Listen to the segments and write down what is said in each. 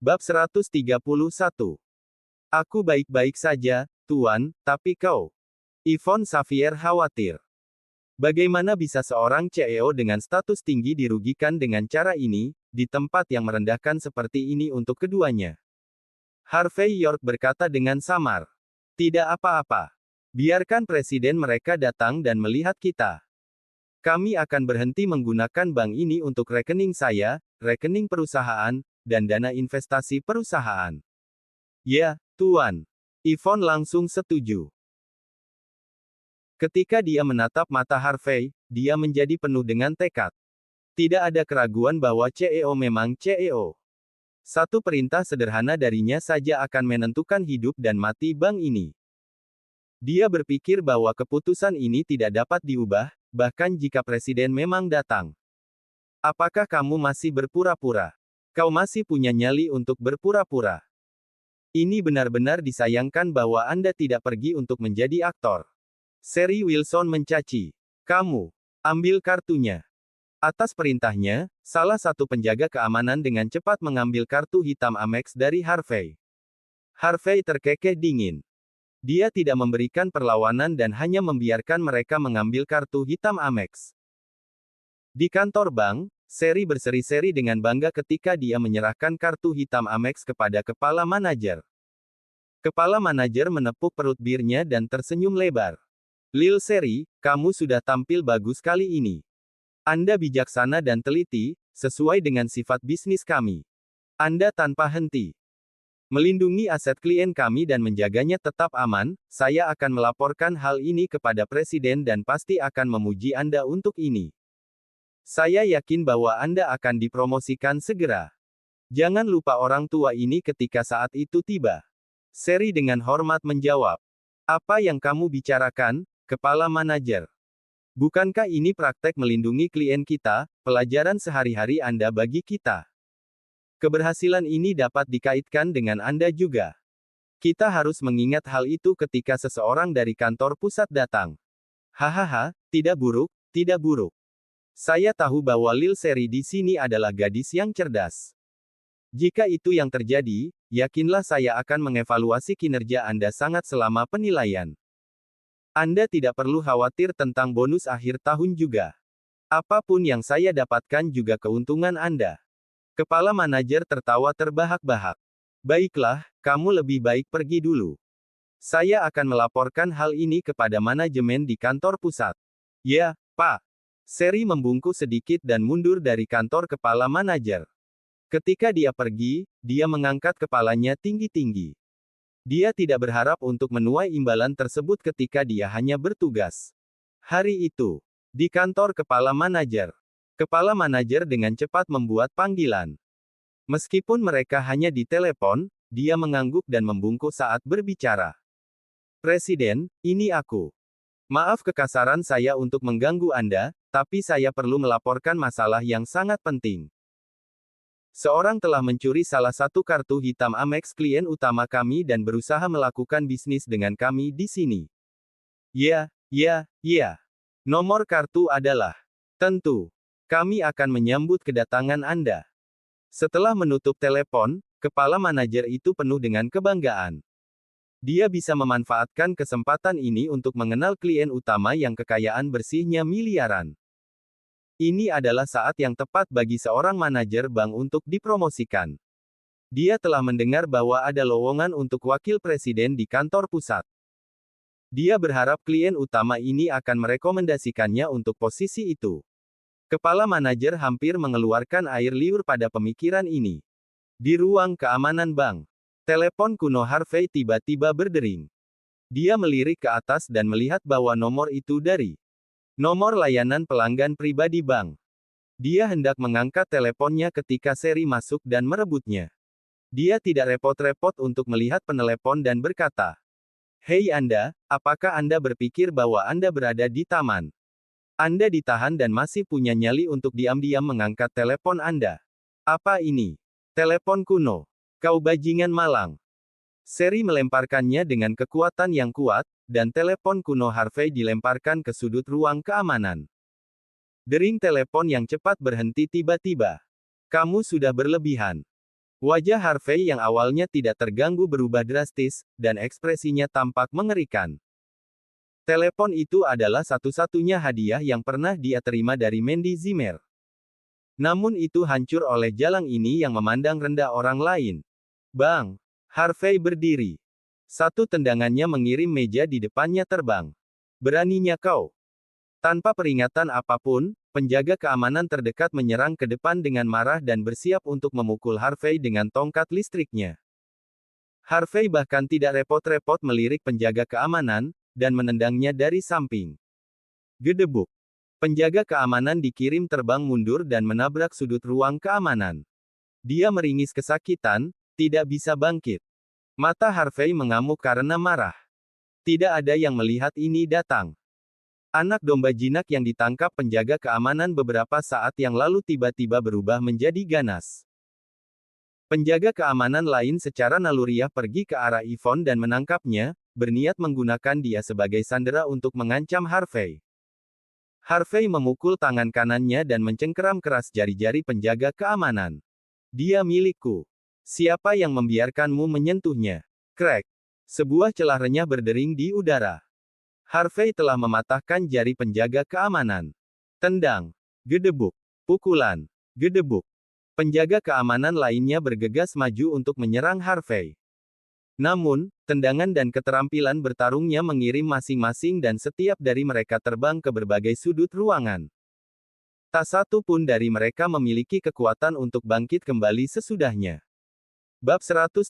Bab 131. Aku baik-baik saja, Tuan, tapi kau. Yvonne Xavier khawatir. Bagaimana bisa seorang CEO dengan status tinggi dirugikan dengan cara ini, di tempat yang merendahkan seperti ini untuk keduanya? Harvey York berkata dengan samar. Tidak apa-apa. Biarkan presiden mereka datang dan melihat kita. Kami akan berhenti menggunakan bank ini untuk rekening saya, rekening perusahaan, dan dana investasi perusahaan. Ya, Tuan. Yvonne langsung setuju. Ketika dia menatap mata Harvey, dia menjadi penuh dengan tekad. Tidak ada keraguan bahwa CEO memang CEO. Satu perintah sederhana darinya saja akan menentukan hidup dan mati bank ini. Dia berpikir bahwa keputusan ini tidak dapat diubah, bahkan jika presiden memang datang. Apakah kamu masih berpura-pura? Kau masih punya nyali untuk berpura-pura. Ini benar-benar disayangkan bahwa Anda tidak pergi untuk menjadi aktor. Sherry Wilson mencaci. Kamu. Ambil kartunya. Atas perintahnya, salah satu penjaga keamanan dengan cepat mengambil kartu hitam Amex dari Harvey. Harvey terkekeh dingin. Dia tidak memberikan perlawanan dan hanya membiarkan mereka mengambil kartu hitam Amex. Di kantor bank, Sherry berseri-seri dengan bangga ketika dia menyerahkan kartu hitam Amex kepada kepala manajer. Kepala manajer menepuk perut birnya dan tersenyum lebar. Lil Sherry, kamu sudah tampil bagus kali ini. Anda bijaksana dan teliti, sesuai dengan sifat bisnis kami. Anda tanpa henti melindungi aset klien kami dan menjaganya tetap aman. Saya akan melaporkan hal ini kepada presiden dan pasti akan memuji Anda untuk ini. Saya yakin bahwa Anda akan dipromosikan segera. Jangan lupa orang tua ini ketika saat itu tiba. Sherry dengan hormat menjawab. Apa yang kamu bicarakan, kepala manajer? Bukankah ini praktek melindungi klien kita, pelajaran sehari-hari Anda bagi kita? Keberhasilan ini dapat dikaitkan dengan Anda juga. Kita harus mengingat hal itu ketika seseorang dari kantor pusat datang. Hahaha, tidak buruk, tidak buruk. Saya tahu bahwa Lil Sherry di sini adalah gadis yang cerdas. Jika itu yang terjadi, yakinlah saya akan mengevaluasi kinerja Anda sangat selama penilaian. Anda tidak perlu khawatir tentang bonus akhir tahun juga. Apapun yang saya dapatkan juga keuntungan Anda. Kepala manajer tertawa terbahak-bahak. Baiklah, kamu lebih baik pergi dulu. Saya akan melaporkan hal ini kepada manajemen di kantor pusat. Ya, Pak. Sherry membungkuk sedikit dan mundur dari kantor kepala manajer. Ketika dia pergi, dia mengangkat kepalanya tinggi-tinggi. Dia tidak berharap untuk menuai imbalan tersebut ketika dia hanya bertugas. Hari itu, di kantor kepala manajer dengan cepat membuat panggilan. Meskipun mereka hanya di telepon, dia mengangguk dan membungkuk saat berbicara. Presiden, ini aku. Maaf kekasaran saya untuk mengganggu Anda, tapi saya perlu melaporkan masalah yang sangat penting. Seorang telah mencuri salah satu kartu hitam Amex klien utama kami dan berusaha melakukan bisnis dengan kami di sini. Ya. Nomor kartu adalah. Tentu. Kami akan menyambut kedatangan Anda. Setelah menutup telepon, kepala manajer itu penuh dengan kebanggaan. Dia bisa memanfaatkan kesempatan ini untuk mengenal klien utama yang kekayaan bersihnya miliaran. Ini adalah saat yang tepat bagi seorang manajer bank untuk dipromosikan. Dia telah mendengar bahwa ada lowongan untuk wakil presiden di kantor pusat. Dia berharap klien utama ini akan merekomendasikannya untuk posisi itu. Kepala manajer hampir mengeluarkan air liur pada pemikiran ini. Di ruang keamanan bank, telepon kuno Harvey tiba-tiba berdering. Dia melirik ke atas dan melihat bahwa nomor itu dari nomor layanan pelanggan pribadi bank. Dia hendak mengangkat teleponnya ketika Sherry masuk dan merebutnya. Dia tidak repot-repot untuk melihat penelepon dan berkata, "Hei Anda, apakah Anda berpikir bahwa Anda berada di taman? Anda ditahan dan masih punya nyali untuk diam-diam mengangkat telepon Anda. Apa ini? Telepon kuno. Kau bajingan malang." Sherry melemparkannya dengan kekuatan yang kuat, dan telepon kuno Harvey dilemparkan ke sudut ruang keamanan. Dering telepon yang cepat berhenti tiba-tiba. Kamu sudah berlebihan. Wajah Harvey yang awalnya tidak terganggu berubah drastis, dan ekspresinya tampak mengerikan. Telepon itu adalah satu-satunya hadiah yang pernah dia terima dari Mandy Zimmer. Namun itu hancur oleh jalang ini yang memandang rendah orang lain. Bang! Harvey berdiri. Satu tendangannya mengirim meja di depannya terbang. Beraninya kau! Tanpa peringatan apapun, penjaga keamanan terdekat menyerang ke depan dengan marah dan bersiap untuk memukul Harvey dengan tongkat listriknya. Harvey bahkan tidak repot-repot melirik penjaga keamanan, dan menendangnya dari samping. Gedebuk. Penjaga keamanan dikirim terbang mundur dan menabrak sudut ruang keamanan. Dia meringis kesakitan, tidak bisa bangkit. Mata Harvey mengamuk karena marah. Tidak ada yang melihat ini datang. Anak domba jinak yang ditangkap penjaga keamanan beberapa saat yang lalu tiba-tiba berubah menjadi ganas. Penjaga keamanan lain secara naluriah pergi ke arah Yvonne dan menangkapnya, berniat menggunakan dia sebagai sandera untuk mengancam Harvey. Harvey memukul tangan kanannya dan mencengkeram keras jari-jari penjaga keamanan. Dia milikku. Siapa yang membiarkanmu menyentuhnya? Crack. Sebuah celah renyah berdering di udara. Harvey telah mematahkan jari penjaga keamanan. Tendang. Gedebuk. Pukulan. Gedebuk. Penjaga keamanan lainnya bergegas maju untuk menyerang Harvey. Namun, tendangan dan keterampilan bertarungnya mengirim masing-masing dan setiap dari mereka terbang ke berbagai sudut ruangan. Tak satu pun dari mereka memiliki kekuatan untuk bangkit kembali sesudahnya. Bab 132.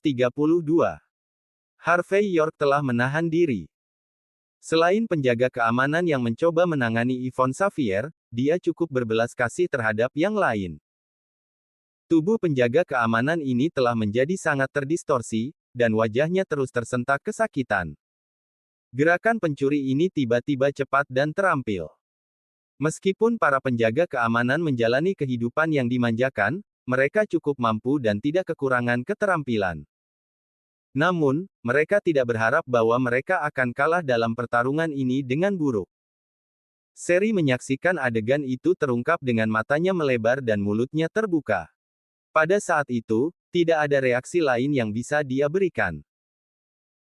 Harvey York telah menahan diri. Selain penjaga keamanan yang mencoba menangani Yvonne Xavier, dia cukup berbelas kasih terhadap yang lain. Tubuh penjaga keamanan ini telah menjadi sangat terdistorsi, dan wajahnya terus tersentak kesakitan. Gerakan pencuri ini tiba-tiba cepat dan terampil. Meskipun para penjaga keamanan menjalani kehidupan yang dimanjakan, mereka cukup mampu dan tidak kekurangan keterampilan. Namun, mereka tidak berharap bahwa mereka akan kalah dalam pertarungan ini dengan buruk. Seri menyaksikan adegan itu terungkap dengan matanya melebar dan mulutnya terbuka. Pada saat itu, tidak ada reaksi lain yang bisa dia berikan.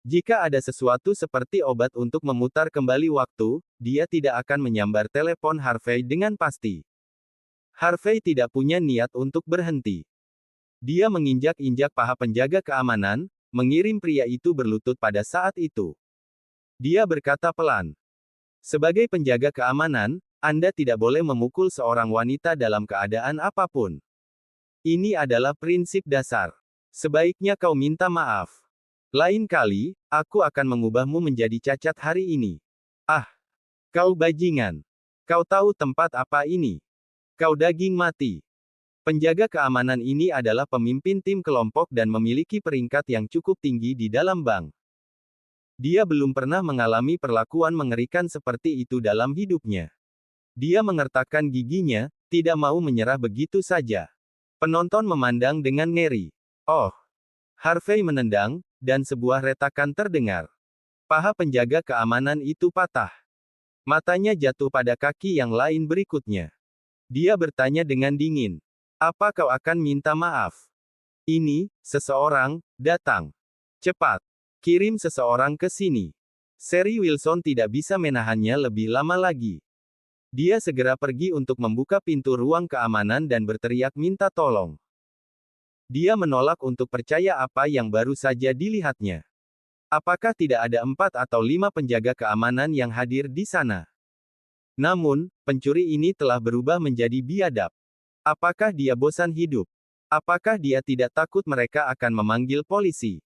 Jika ada sesuatu seperti obat untuk memutar kembali waktu, dia tidak akan menyambar telepon Harvey dengan pasti. Harvey tidak punya niat untuk berhenti. Dia menginjak-injak paha penjaga keamanan, mengirim pria itu berlutut pada saat itu. Dia berkata pelan. Sebagai penjaga keamanan, Anda tidak boleh memukul seorang wanita dalam keadaan apapun. Ini adalah prinsip dasar. Sebaiknya kau minta maaf. Lain kali, aku akan mengubahmu menjadi cacat hari ini. Ah! Kau bajingan. Kau tahu tempat apa ini? Kau daging mati. Penjaga keamanan ini adalah pemimpin tim kelompok dan memiliki peringkat yang cukup tinggi di dalam bank. Dia belum pernah mengalami perlakuan mengerikan seperti itu dalam hidupnya. Dia mengertakkan giginya, tidak mau menyerah begitu saja. Penonton memandang dengan ngeri. Oh! Harvey menendang, dan sebuah retakan terdengar. Paha penjaga keamanan itu patah. Matanya jatuh pada kaki yang lain berikutnya. Dia bertanya dengan dingin. Apa kau akan minta maaf? Ini, seseorang, datang. Cepat. Kirim seseorang ke sini. Seri Wilson tidak bisa menahannya lebih lama lagi. Dia segera pergi untuk membuka pintu ruang keamanan dan berteriak minta tolong. Dia menolak untuk percaya apa yang baru saja dilihatnya. Apakah tidak ada 4 atau 5 penjaga keamanan yang hadir di sana? Namun, pencuri ini telah berubah menjadi biadab. Apakah dia bosan hidup? Apakah dia tidak takut mereka akan memanggil polisi?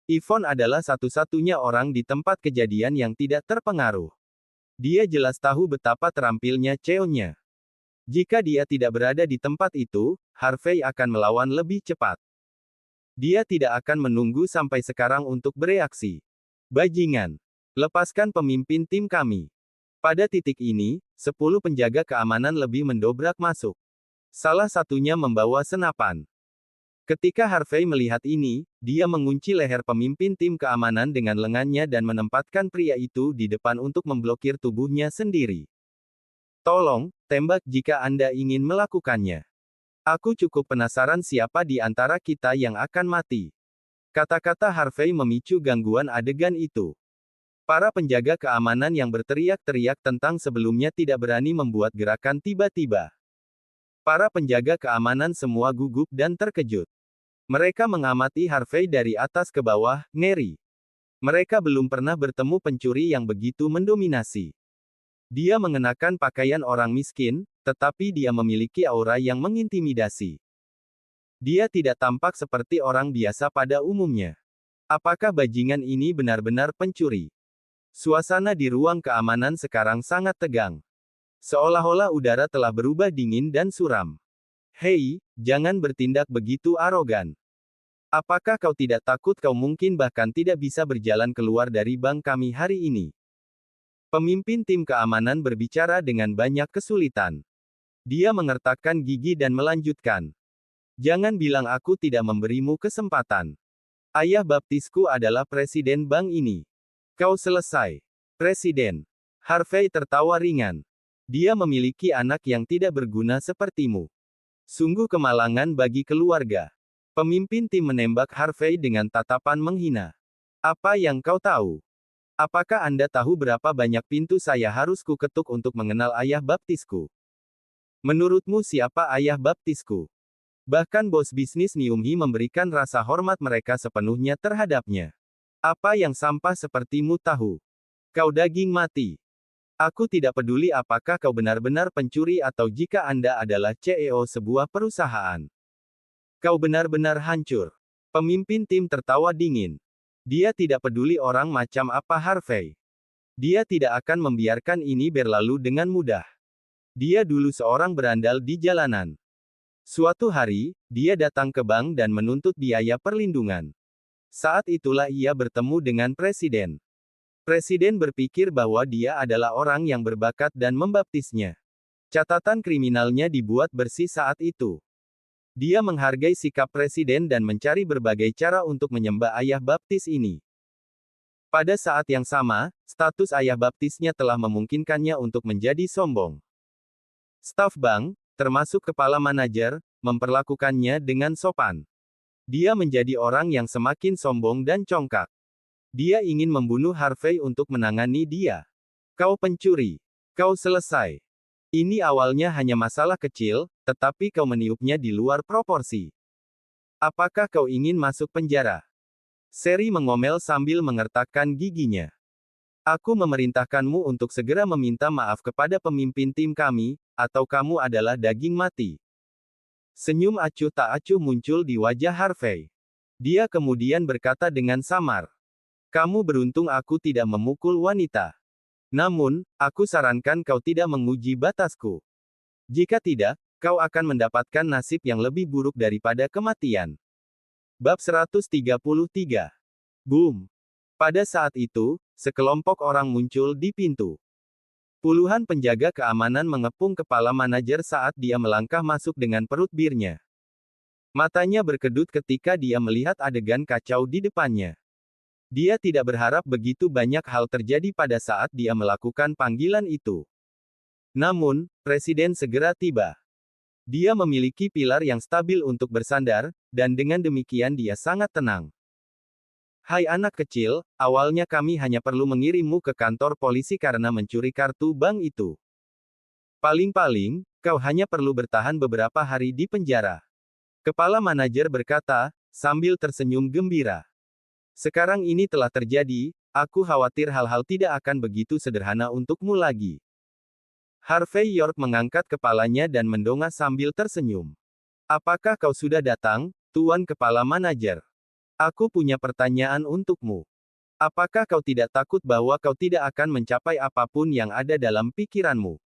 Yvonne adalah satu-satunya orang di tempat kejadian yang tidak terpengaruh. Dia jelas tahu betapa terampilnya Cheon-nya. Jika dia tidak berada di tempat itu, Harvey akan melawan lebih cepat. Dia tidak akan menunggu sampai sekarang untuk bereaksi. Bajingan. Lepaskan pemimpin tim kami. Pada titik ini, 10 penjaga keamanan lebih mendobrak masuk. Salah satunya membawa senapan. Ketika Harvey melihat ini, dia mengunci leher pemimpin tim keamanan dengan lengannya dan menempatkan pria itu di depan untuk memblokir tubuhnya sendiri. Tolong, tembak jika Anda ingin melakukannya. Aku cukup penasaran siapa di antara kita yang akan mati. Kata-kata Harvey memicu gangguan adegan itu. Para penjaga keamanan yang berteriak-teriak tentang sebelumnya tidak berani membuat gerakan tiba-tiba. Para penjaga keamanan semua gugup dan terkejut. Mereka mengamati Harvey dari atas ke bawah, ngeri. Mereka belum pernah bertemu pencuri yang begitu mendominasi. Dia mengenakan pakaian orang miskin, tetapi dia memiliki aura yang mengintimidasi. Dia tidak tampak seperti orang biasa pada umumnya. Apakah bajingan ini benar-benar pencuri? Suasana di ruang keamanan sekarang sangat tegang. Seolah-olah udara telah berubah dingin dan suram. Hei, jangan bertindak begitu arogan. Apakah kau tidak takut kau mungkin bahkan tidak bisa berjalan keluar dari bank kami hari ini? Pemimpin tim keamanan berbicara dengan banyak kesulitan. Dia mengertakkan gigi dan melanjutkan. Jangan bilang aku tidak memberimu kesempatan. Ayah baptisku adalah presiden bank ini. Kau selesai. Presiden. Harvey tertawa ringan. Dia memiliki anak yang tidak berguna sepertimu. Sungguh kemalangan bagi keluarga. Pemimpin tim menembak Harvey dengan tatapan menghina. Apa yang kau tahu? Apakah Anda tahu berapa banyak pintu saya harus kuketuk untuk mengenal ayah baptisku? Menurutmu siapa ayah baptisku? Bahkan bos bisnis Niumhi memberikan rasa hormat mereka sepenuhnya terhadapnya. Apa yang sampah sepertimu tahu? Kau daging mati. Aku tidak peduli apakah kau benar-benar pencuri atau jika Anda adalah CEO sebuah perusahaan. Kau benar-benar hancur. Pemimpin tim tertawa dingin. Dia tidak peduli orang macam apa Harvey. Dia tidak akan membiarkan ini berlalu dengan mudah. Dia dulu seorang berandal di jalanan. Suatu hari, dia datang ke bank dan menuntut biaya perlindungan. Saat itulah ia bertemu dengan presiden. Presiden berpikir bahwa dia adalah orang yang berbakat dan membaptisnya. Catatan kriminalnya dibuat bersih saat itu. Dia menghargai sikap presiden dan mencari berbagai cara untuk menyembah ayah baptis ini. Pada saat yang sama, status ayah baptisnya telah memungkinkannya untuk menjadi sombong. Staf bank, termasuk kepala manajer, memperlakukannya dengan sopan. Dia menjadi orang yang semakin sombong dan congkak. Dia ingin membunuh Harvey untuk menangani dia. Kau pencuri. Kau selesai. Ini awalnya hanya masalah kecil, tetapi kau meniupnya di luar proporsi. Apakah kau ingin masuk penjara? Seri mengomel sambil mengertakkan giginya. Aku memerintahkanmu untuk segera meminta maaf kepada pemimpin tim kami, atau kamu adalah daging mati. Senyum acuh tak acuh muncul di wajah Harvey. Dia kemudian berkata dengan samar. Kamu beruntung aku tidak memukul wanita. Namun, aku sarankan kau tidak menguji batasku. Jika tidak, kau akan mendapatkan nasib yang lebih buruk daripada kematian. Bab 133. Boom. Pada saat itu, sekelompok orang muncul di pintu. Puluhan penjaga keamanan mengepung kepala manajer saat dia melangkah masuk dengan perut birnya. Matanya berkedut ketika dia melihat adegan kacau di depannya. Dia tidak berharap begitu banyak hal terjadi pada saat dia melakukan panggilan itu. Namun, presiden segera tiba. Dia memiliki pilar yang stabil untuk bersandar, dan dengan demikian dia sangat tenang. Hai anak kecil, awalnya kami hanya perlu mengirimmu ke kantor polisi karena mencuri kartu bank itu. Paling-paling, kau hanya perlu bertahan beberapa hari di penjara. Kepala manajer berkata, sambil tersenyum gembira. Sekarang ini telah terjadi, aku khawatir hal-hal tidak akan begitu sederhana untukmu lagi. Harvey York mengangkat kepalanya dan mendongak sambil tersenyum. Apakah kau sudah datang, Tuan Kepala Manajer? Aku punya pertanyaan untukmu. Apakah kau tidak takut bahwa kau tidak akan mencapai apapun yang ada dalam pikiranmu?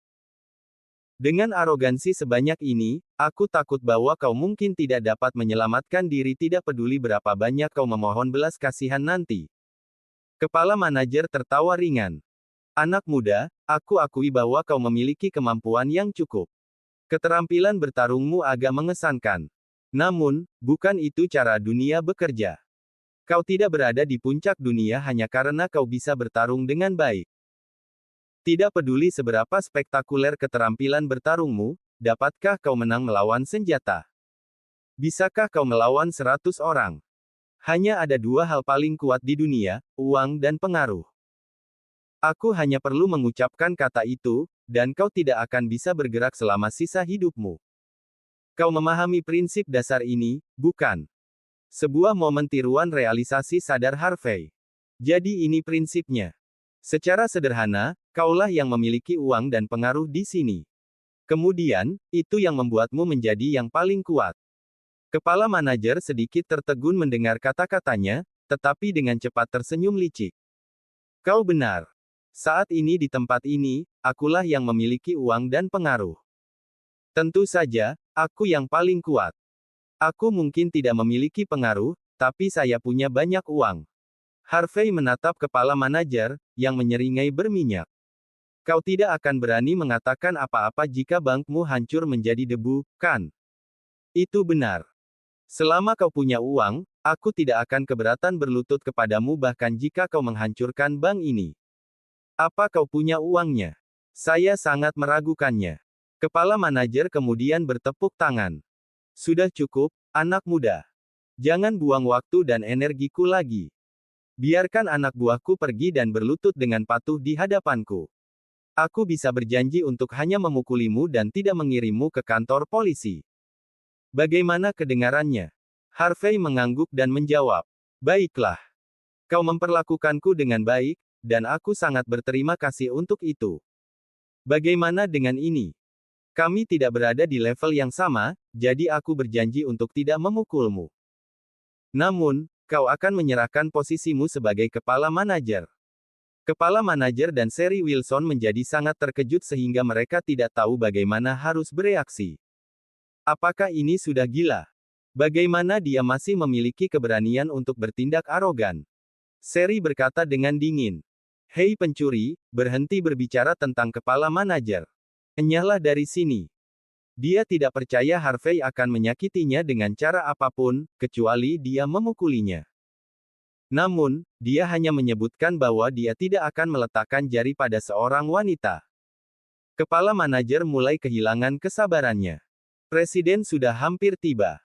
Dengan arogansi sebanyak ini, aku takut bahwa kau mungkin tidak dapat menyelamatkan diri tidak peduli berapa banyak kau memohon belas kasihan nanti. Kepala manajer tertawa ringan. Anak muda, aku akui bahwa kau memiliki kemampuan yang cukup. Keterampilan bertarungmu agak mengesankan. Namun, bukan itu cara dunia bekerja. Kau tidak berada di puncak dunia hanya karena kau bisa bertarung dengan baik. Tidak peduli seberapa spektakuler keterampilan bertarungmu, dapatkah kau menang melawan senjata? Bisakah kau melawan 100 orang? Hanya ada dua hal paling kuat di dunia, uang dan pengaruh. Aku hanya perlu mengucapkan kata itu, dan kau tidak akan bisa bergerak selama sisa hidupmu. Kau memahami prinsip dasar ini, bukan? Sebuah momen tiruan realisasi sadar Harvey. Jadi ini prinsipnya. Secara sederhana, kaulah yang memiliki uang dan pengaruh di sini. Kemudian, itu yang membuatmu menjadi yang paling kuat. Kepala manajer sedikit tertegun mendengar kata-katanya, tetapi dengan cepat tersenyum licik. Kau benar. Saat ini di tempat ini, akulah yang memiliki uang dan pengaruh. Tentu saja, aku yang paling kuat. Aku mungkin tidak memiliki pengaruh, tapi saya punya banyak uang. Harvey menatap kepala manajer, yang menyeringai berminyak. Kau tidak akan berani mengatakan apa-apa jika bankmu hancur menjadi debu, kan? Itu benar. Selama kau punya uang, aku tidak akan keberatan berlutut kepadamu bahkan jika kau menghancurkan bank ini. Apa kau punya uangnya? Saya sangat meragukannya. Kepala manajer kemudian bertepuk tangan. Sudah cukup, anak muda. Jangan buang waktu dan energiku lagi. Biarkan anak buahku pergi dan berlutut dengan patuh di hadapanku. Aku bisa berjanji untuk hanya memukulimu dan tidak mengirimmu ke kantor polisi. Bagaimana kedengarannya? Harvey mengangguk dan menjawab. Baiklah. Kau memperlakukanku dengan baik, dan aku sangat berterima kasih untuk itu. Bagaimana dengan ini? Kami tidak berada di level yang sama, jadi aku berjanji untuk tidak memukulmu. Namun, kau akan menyerahkan posisimu sebagai kepala manajer. Kepala manajer dan Sherry Wilson menjadi sangat terkejut sehingga mereka tidak tahu bagaimana harus bereaksi. Apakah ini sudah gila? Bagaimana dia masih memiliki keberanian untuk bertindak arogan? Sherry berkata dengan dingin. Hei pencuri, berhenti berbicara tentang kepala manajer. Enyahlah dari sini. Dia tidak percaya Harvey akan menyakitinya dengan cara apapun, kecuali dia memukulinya. Namun, dia hanya menyebutkan bahwa dia tidak akan meletakkan jari pada seorang wanita. Kepala manajer mulai kehilangan kesabarannya. Presiden sudah hampir tiba.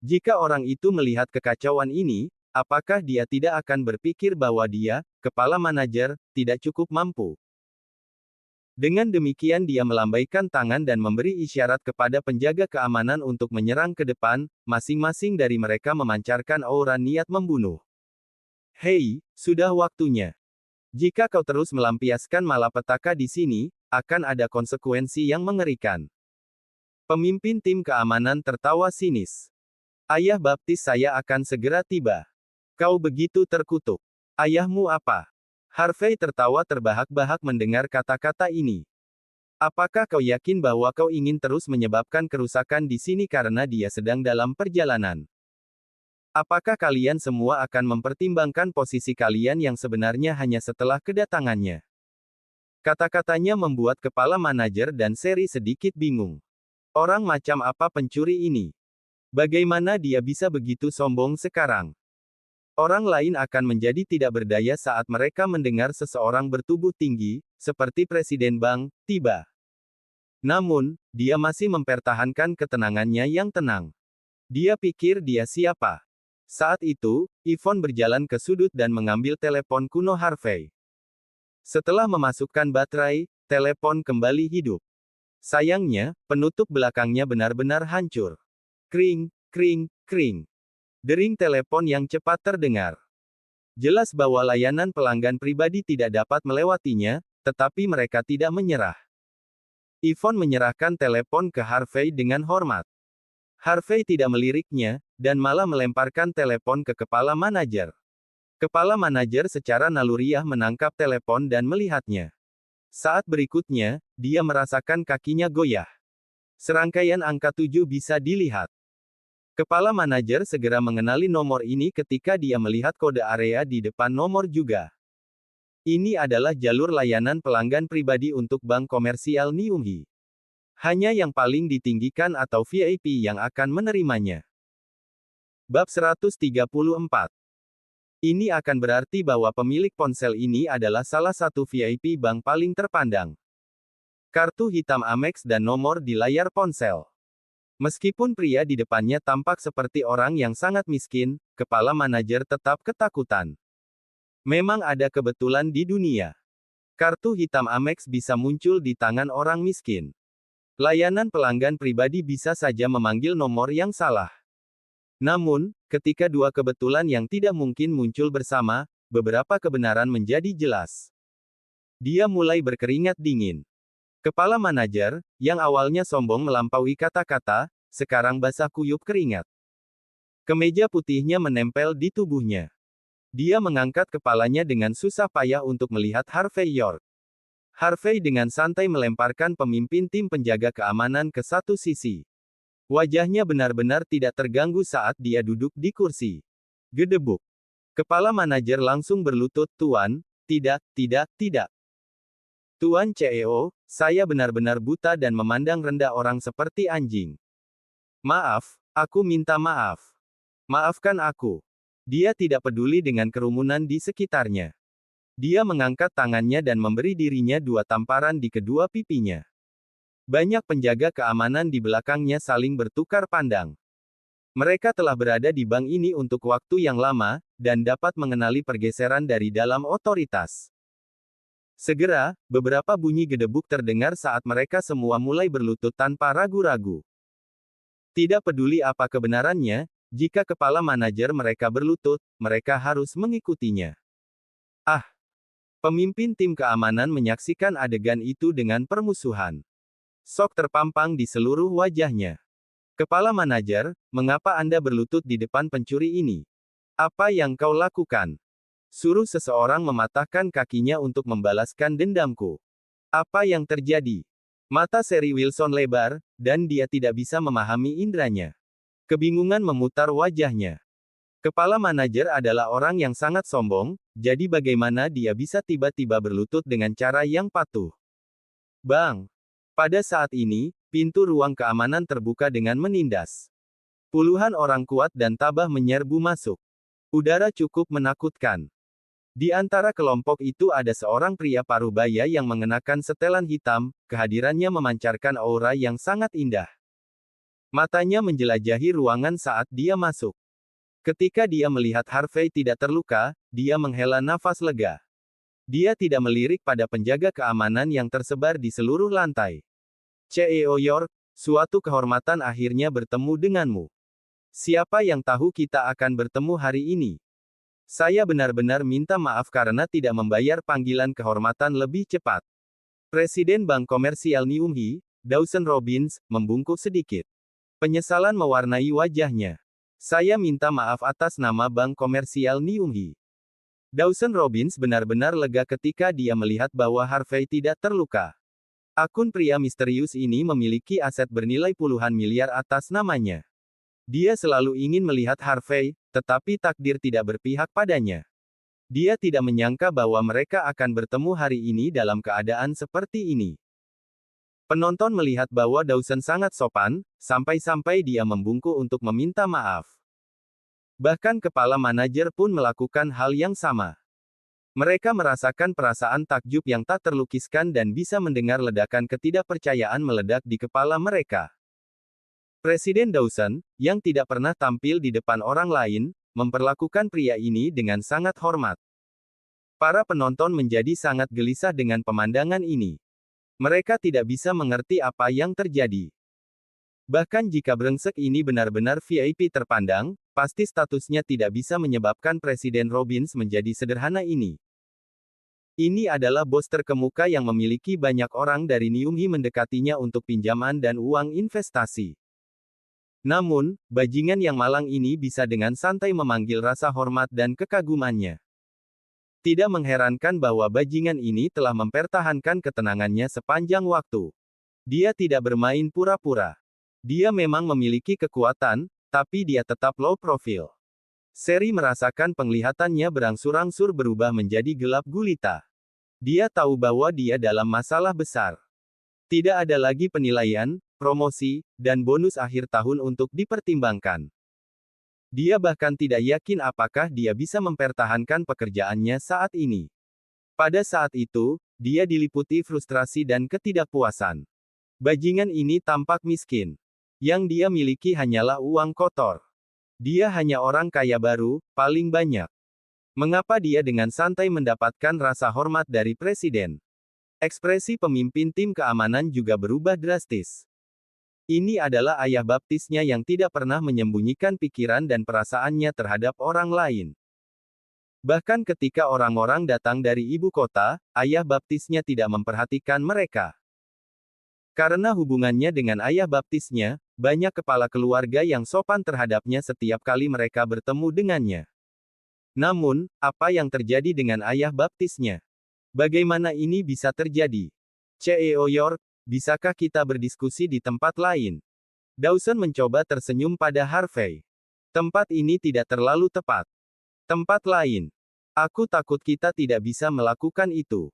Jika orang itu melihat kekacauan ini, apakah dia tidak akan berpikir bahwa dia, kepala manajer, tidak cukup mampu? Dengan demikian dia melambaikan tangan dan memberi isyarat kepada penjaga keamanan untuk menyerang ke depan, masing-masing dari mereka memancarkan aura niat membunuh. Hei, sudah waktunya. Jika kau terus melampiaskan malapetaka di sini, akan ada konsekuensi yang mengerikan. Pemimpin tim keamanan tertawa sinis. Ayah baptis saya akan segera tiba. Kau begitu terkutuk. Ayahmu apa? Harvey tertawa terbahak-bahak mendengar kata-kata ini. Apakah kau yakin bahwa kau ingin terus menyebabkan kerusakan di sini karena dia sedang dalam perjalanan? Apakah kalian semua akan mempertimbangkan posisi kalian yang sebenarnya hanya setelah kedatangannya? Kata-katanya membuat kepala manajer dan Sherry sedikit bingung. Orang macam apa pencuri ini? Bagaimana dia bisa begitu sombong sekarang? Orang lain akan menjadi tidak berdaya saat mereka mendengar seseorang bertubuh tinggi, seperti Presiden Bank, tiba. Namun, dia masih mempertahankan ketenangannya yang tenang. Dia pikir dia siapa? Saat itu, Yvonne berjalan ke sudut dan mengambil telepon kuno Harvey. Setelah memasukkan baterai, telepon kembali hidup. Sayangnya, penutup belakangnya benar-benar hancur. Kring, kring, kring. Dering telepon yang cepat terdengar. Jelas bahwa layanan pelanggan pribadi tidak dapat melewatinya, tetapi mereka tidak menyerah. Yvonne menyerahkan telepon ke Harvey dengan hormat. Harvey tidak meliriknya, dan malah melemparkan telepon ke kepala manajer. Kepala manajer secara naluriah menangkap telepon dan melihatnya. Saat berikutnya, dia merasakan kakinya goyah. Serangkaian angka 7 bisa dilihat. Kepala manajer segera mengenali nomor ini ketika dia melihat kode area di depan nomor juga. Ini adalah jalur layanan pelanggan pribadi untuk bank komersial Niumhi. Hanya yang paling ditinggikan atau VIP yang akan menerimanya. Bab 134. Ini akan berarti bahwa pemilik ponsel ini adalah salah satu VIP bank paling terpandang. kartu hitam Amex dan nomor di layar ponsel. Meskipun pria di depannya tampak seperti orang yang sangat miskin, kepala manajer tetap ketakutan. Memang ada kebetulan di dunia. Kartu hitam Amex bisa muncul di tangan orang miskin. Layanan pelanggan pribadi bisa saja memanggil nomor yang salah. Namun, ketika dua kebetulan yang tidak mungkin muncul bersama, beberapa kebenaran menjadi jelas. Dia mulai berkeringat dingin. Kepala manajer, yang awalnya sombong melampaui kata-kata, sekarang basah kuyup keringat. Kemeja putihnya menempel di tubuhnya. Dia mengangkat kepalanya dengan susah payah untuk melihat Harvey York. Harvey dengan santai melemparkan pemimpin tim penjaga keamanan ke satu sisi. Wajahnya benar-benar tidak terganggu saat dia duduk di kursi. Gedebuk. Kepala manajer langsung berlutut, "Tuan, tidak, tidak, tidak. Tuan CEO, saya benar-benar buta dan memandang rendah orang seperti anjing. Maaf, aku minta maaf. Maafkan aku." Dia tidak peduli dengan kerumunan di sekitarnya. Dia mengangkat tangannya dan memberi dirinya dua tamparan di kedua pipinya. Banyak penjaga keamanan di belakangnya saling bertukar pandang. Mereka telah berada di bank ini untuk waktu yang lama, dan dapat mengenali pergeseran dari dalam otoritas. Segera, beberapa bunyi gedebuk terdengar saat mereka semua mulai berlutut tanpa ragu-ragu. Tidak peduli apa kebenarannya, jika kepala manajer mereka berlutut, mereka harus mengikutinya. Ah! Pemimpin tim keamanan menyaksikan adegan itu dengan permusuhan. Sok terpampang di seluruh wajahnya. Kepala manajer, mengapa Anda berlutut di depan pencuri ini? Apa yang kau lakukan? Suruh seseorang mematahkan kakinya untuk membalaskan dendamku. Apa yang terjadi? Mata Seri Wilson lebar, dan dia tidak bisa memahami indranya. Kebingungan memutar wajahnya. Kepala manajer adalah orang yang sangat sombong, jadi bagaimana dia bisa tiba-tiba berlutut dengan cara yang patuh? Bang! Pada saat ini, pintu ruang keamanan terbuka dengan menindas. Puluhan orang kuat dan tabah menyerbu masuk. Udara cukup menakutkan. Di antara kelompok itu ada seorang pria parubaya yang mengenakan setelan hitam, kehadirannya memancarkan aura yang sangat indah. Matanya menjelajahi ruangan saat dia masuk. Ketika dia melihat Harvey tidak terluka, dia menghela nafas lega. Dia tidak melirik pada penjaga keamanan yang tersebar di seluruh lantai. CEO York, suatu kehormatan akhirnya bertemu denganmu. Siapa yang tahu kita akan bertemu hari ini? Saya benar-benar minta maaf karena tidak membayar panggilan kehormatan lebih cepat. Presiden Bank Komersial Niumhi, Dawson Robbins, membungkuk sedikit. Penyesalan mewarnai wajahnya. Saya minta maaf atas nama Bank Komersial Niumhi. Dawson Robbins benar-benar lega ketika dia melihat bahwa Harvey tidak terluka. Akun pria misterius ini memiliki aset bernilai puluhan miliar atas namanya. Dia selalu ingin melihat Harvey, tetapi takdir tidak berpihak padanya. Dia tidak menyangka bahwa mereka akan bertemu hari ini dalam keadaan seperti ini. Penonton melihat bahwa Dawson sangat sopan, sampai-sampai dia membungkuk untuk meminta maaf. Bahkan kepala manajer pun melakukan hal yang sama. Mereka merasakan perasaan takjub yang tak terlukiskan dan bisa mendengar ledakan ketidakpercayaan meledak di kepala mereka. Presiden Dawson, yang tidak pernah tampil di depan orang lain, memperlakukan pria ini dengan sangat hormat. Para penonton menjadi sangat gelisah dengan pemandangan ini. Mereka tidak bisa mengerti apa yang terjadi. Bahkan jika brengsek ini benar-benar VIP terpandang, pasti statusnya tidak bisa menyebabkan Presiden Robbins menjadi sederhana ini. Ini adalah bos terkemuka yang memiliki banyak orang dari Niumhi mendekatinya untuk pinjaman dan uang investasi. Namun, bajingan yang malang ini bisa dengan santai memanggil rasa hormat dan kekagumannya. Tidak mengherankan bahwa bajingan ini telah mempertahankan ketenangannya sepanjang waktu. Dia tidak bermain pura-pura. Dia memang memiliki kekuatan, tapi dia tetap low profile. Seri merasakan penglihatannya berangsur-angsur berubah menjadi gelap gulita. Dia tahu bahwa dia dalam masalah besar. Tidak ada lagi penilaian, promosi, dan bonus akhir tahun untuk dipertimbangkan. Dia bahkan tidak yakin apakah dia bisa mempertahankan pekerjaannya saat ini. Pada saat itu, dia diliputi frustrasi dan ketidakpuasan. Bajingan ini tampak miskin. Yang dia miliki hanyalah uang kotor. Dia hanya orang kaya baru, paling banyak. Mengapa dia dengan santai mendapatkan rasa hormat dari presiden? Ekspresi pemimpin tim keamanan juga berubah drastis. Ini adalah ayah baptisnya yang tidak pernah menyembunyikan pikiran dan perasaannya terhadap orang lain. Bahkan ketika orang-orang datang dari ibu kota, ayah baptisnya tidak memperhatikan mereka. Karena hubungannya dengan ayah baptisnya, banyak kepala keluarga yang sopan terhadapnya setiap kali mereka bertemu dengannya. Namun, apa yang terjadi dengan ayah baptisnya? Bagaimana ini bisa terjadi? CEO York, bisakah kita berdiskusi di tempat lain? Dawson mencoba tersenyum pada Harvey. Tempat ini tidak terlalu tepat. Tempat lain. Aku takut kita tidak bisa melakukan itu.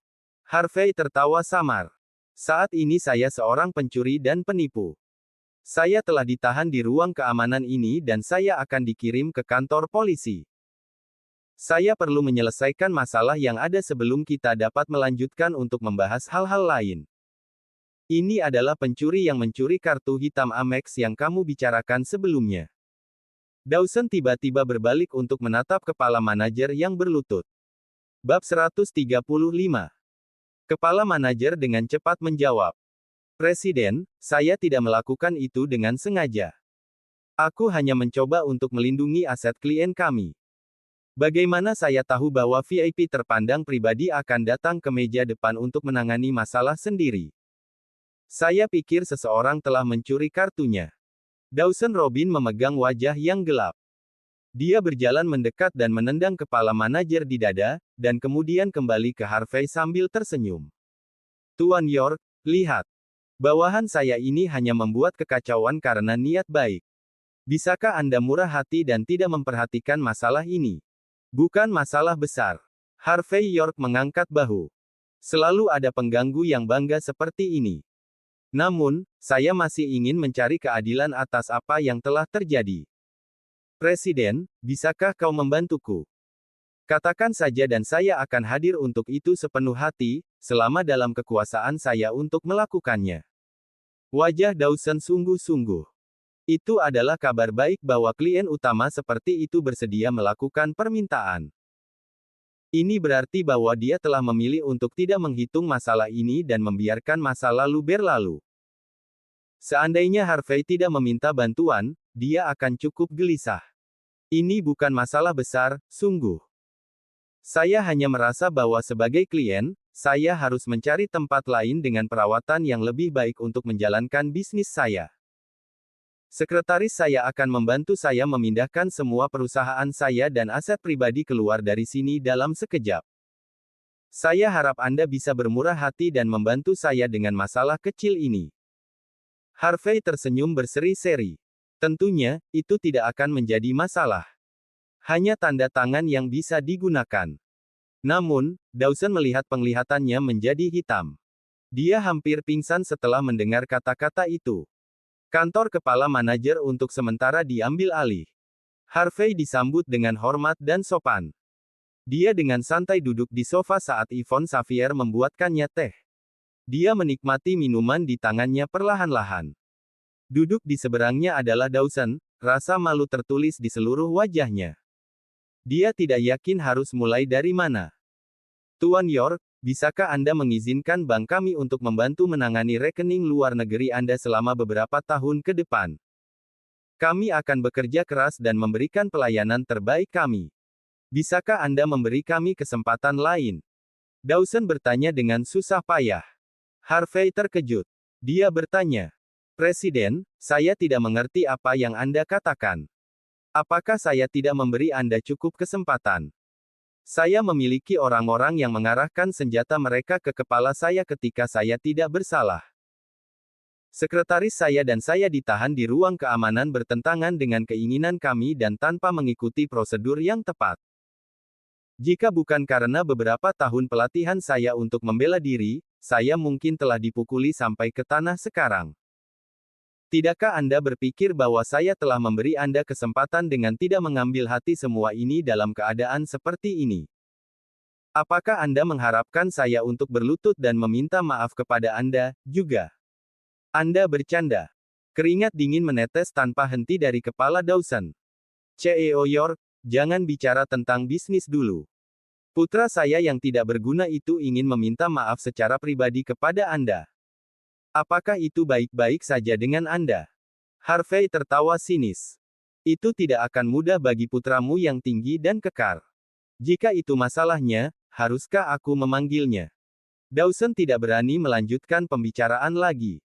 Harvey tertawa samar. Saat ini saya seorang pencuri dan penipu. Saya telah ditahan di ruang keamanan ini dan saya akan dikirim ke kantor polisi. Saya perlu menyelesaikan masalah yang ada sebelum kita dapat melanjutkan untuk membahas hal-hal lain. Ini adalah pencuri yang mencuri kartu hitam Amex yang kamu bicarakan sebelumnya. Dawson tiba-tiba berbalik untuk menatap kepala manajer yang berlutut. Bab 135. Kepala manajer dengan cepat menjawab. Presiden, saya tidak melakukan itu dengan sengaja. Aku hanya mencoba untuk melindungi aset klien kami. Bagaimana saya tahu bahwa VIP terpandang pribadi akan datang ke meja depan untuk menangani masalah sendiri? Saya pikir seseorang telah mencuri kartunya. Dawson Robin memegang wajah yang gelap. Dia berjalan mendekat dan menendang kepala manajer di dada, dan kemudian kembali ke Harvey sambil tersenyum. Tuan York, lihat. Bawahan saya ini hanya membuat kekacauan karena niat baik. Bisakah Anda murah hati dan tidak memperhatikan masalah ini? Bukan masalah besar. Harvey York mengangkat bahu. Selalu ada pengganggu yang bangga seperti ini. Namun, saya masih ingin mencari keadilan atas apa yang telah terjadi. Presiden, bisakah kau membantuku? Katakan saja dan saya akan hadir untuk itu sepenuh hati, selama dalam kekuasaan saya untuk melakukannya. Wajah Dawson sungguh-sungguh. Itu adalah kabar baik bahwa klien utama seperti itu bersedia melakukan permintaan. Ini berarti bahwa dia telah memilih untuk tidak menghitung masalah ini dan membiarkan masa lalu berlalu. Seandainya Harvey tidak meminta bantuan, dia akan cukup gelisah. Ini bukan masalah besar, sungguh. Saya hanya merasa bahwa sebagai klien, saya harus mencari tempat lain dengan perawatan yang lebih baik untuk menjalankan bisnis saya. Sekretaris saya akan membantu saya memindahkan semua perusahaan saya dan aset pribadi keluar dari sini dalam sekejap. Saya harap Anda bisa bermurah hati dan membantu saya dengan masalah kecil ini. Harvey tersenyum berseri-seri. Tentunya, itu tidak akan menjadi masalah. Hanya tanda tangan yang bisa digunakan. Namun, Dawson melihat penglihatannya menjadi hitam. Dia hampir pingsan setelah mendengar kata-kata itu. Kantor kepala manajer untuk sementara diambil alih. Harvey disambut dengan hormat dan sopan. Dia dengan santai duduk di sofa saat Yvonne Xavier membuatkannya teh. Dia menikmati minuman di tangannya perlahan-lahan. Duduk di seberangnya adalah Dawson, rasa malu tertulis di seluruh wajahnya. Dia tidak yakin harus mulai dari mana. Tuan York, bisakah Anda mengizinkan bank kami untuk membantu menangani rekening luar negeri Anda selama beberapa tahun ke depan? Kami akan bekerja keras dan memberikan pelayanan terbaik kami. Bisakah Anda memberi kami kesempatan lain? Dawson bertanya dengan susah payah. Harvey terkejut. Dia bertanya. Presiden, saya tidak mengerti apa yang Anda katakan. Apakah saya tidak memberi Anda cukup kesempatan? Saya memiliki orang-orang yang mengarahkan senjata mereka ke kepala saya ketika saya tidak bersalah. Sekretaris saya dan saya ditahan di ruang keamanan bertentangan dengan keinginan kami dan tanpa mengikuti prosedur yang tepat. Jika bukan karena beberapa tahun pelatihan saya untuk membela diri, saya mungkin telah dipukuli sampai ke tanah sekarang. Tidakkah Anda berpikir bahwa saya telah memberi Anda kesempatan dengan tidak mengambil hati semua ini dalam keadaan seperti ini? Apakah Anda mengharapkan saya untuk berlutut dan meminta maaf kepada Anda, juga? Anda bercanda. Keringat dingin menetes tanpa henti dari kepala Dawson. CEO York, jangan bicara tentang bisnis dulu. Putra saya yang tidak berguna itu ingin meminta maaf secara pribadi kepada Anda. Apakah itu baik-baik saja dengan Anda? Harvey tertawa sinis. Itu tidak akan mudah bagi putramu yang tinggi dan kekar. Jika itu masalahnya, haruskah aku memanggilnya? Dawson tidak berani melanjutkan pembicaraan lagi.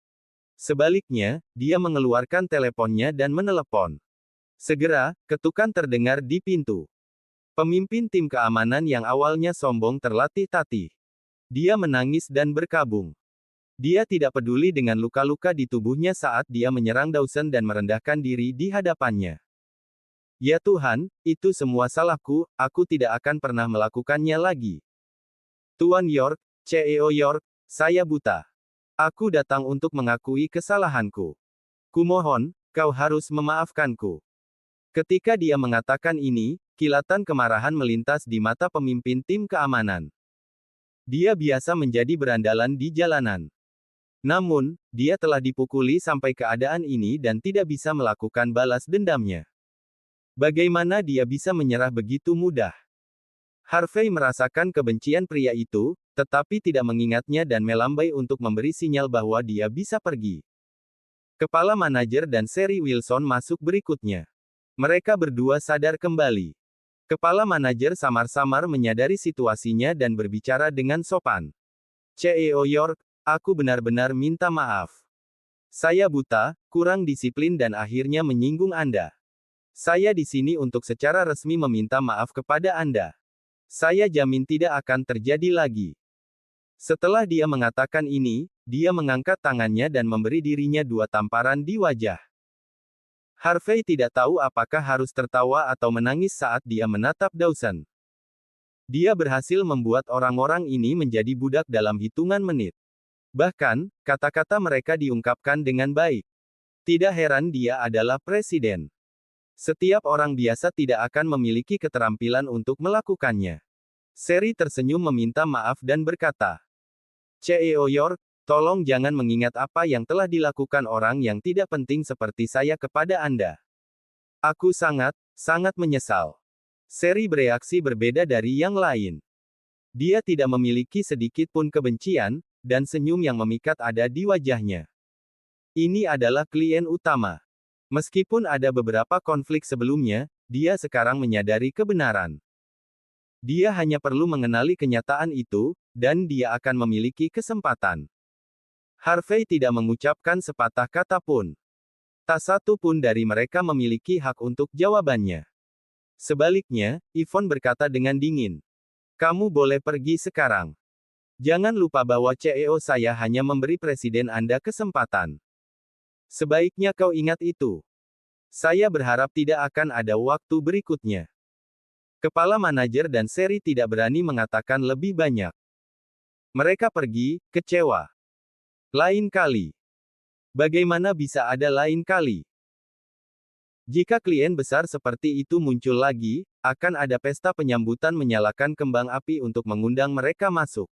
Sebaliknya, dia mengeluarkan teleponnya dan menelepon. Segera, ketukan terdengar di pintu. Pemimpin tim keamanan yang awalnya sombong terlatih-tatih. Dia menangis dan berkabung. Dia tidak peduli dengan luka-luka di tubuhnya saat dia menyerang Dawson dan merendahkan diri di hadapannya. Ya Tuhan, itu semua salahku, aku tidak akan pernah melakukannya lagi. Tuan York, CEO York, saya buta. Aku datang untuk mengakui kesalahanku. Kumohon, kau harus memaafkanku. Ketika dia mengatakan ini, kilatan kemarahan melintas di mata pemimpin tim keamanan. Dia biasa menjadi berandalan di jalanan. Namun, dia telah dipukuli sampai keadaan ini dan tidak bisa melakukan balas dendamnya. Bagaimana dia bisa menyerah begitu mudah? Harvey merasakan kebencian pria itu, tetapi tidak mengingatnya dan melambai untuk memberi sinyal bahwa dia bisa pergi. Kepala manajer dan Sherry Wilson masuk berikutnya. Mereka berdua sadar kembali. Kepala manajer samar-samar menyadari situasinya dan berbicara dengan sopan. CEO York, aku benar-benar minta maaf. Saya buta, kurang disiplin dan akhirnya menyinggung Anda. Saya di sini untuk secara resmi meminta maaf kepada Anda. Saya jamin tidak akan terjadi lagi. Setelah dia mengatakan ini, dia mengangkat tangannya dan memberi dirinya 2 tamparan di wajah. Harvey tidak tahu apakah harus tertawa atau menangis saat dia menatap Dawson. Dia berhasil membuat orang-orang ini menjadi budak dalam hitungan menit. Bahkan, kata-kata mereka diungkapkan dengan baik. Tidak heran dia adalah presiden. Setiap orang biasa tidak akan memiliki keterampilan untuk melakukannya. Sherry tersenyum meminta maaf dan berkata, CEO York, tolong jangan mengingat apa yang telah dilakukan orang yang tidak penting seperti saya kepada Anda. Aku sangat, sangat menyesal. Sherry bereaksi berbeda dari yang lain. Dia tidak memiliki sedikit pun kebencian, dan senyum yang memikat ada di wajahnya. Ini adalah klien utama. Meskipun ada beberapa konflik sebelumnya, dia sekarang menyadari kebenaran. Dia hanya perlu mengenali kenyataan itu, dan dia akan memiliki kesempatan. Harvey tidak mengucapkan sepatah kata pun. Tak satu pun dari mereka memiliki hak untuk jawabannya. Sebaliknya, Yvonne berkata dengan dingin. Kamu boleh pergi sekarang. Jangan lupa bahwa CEO saya hanya memberi presiden Anda kesempatan. Sebaiknya kau ingat itu. Saya berharap tidak akan ada waktu berikutnya. Kepala manajer dan Sherry tidak berani mengatakan lebih banyak. Mereka pergi, kecewa. Lain kali. Bagaimana bisa ada lain kali? Jika klien besar seperti itu muncul lagi, akan ada pesta penyambutan menyalakan kembang api untuk mengundang mereka masuk.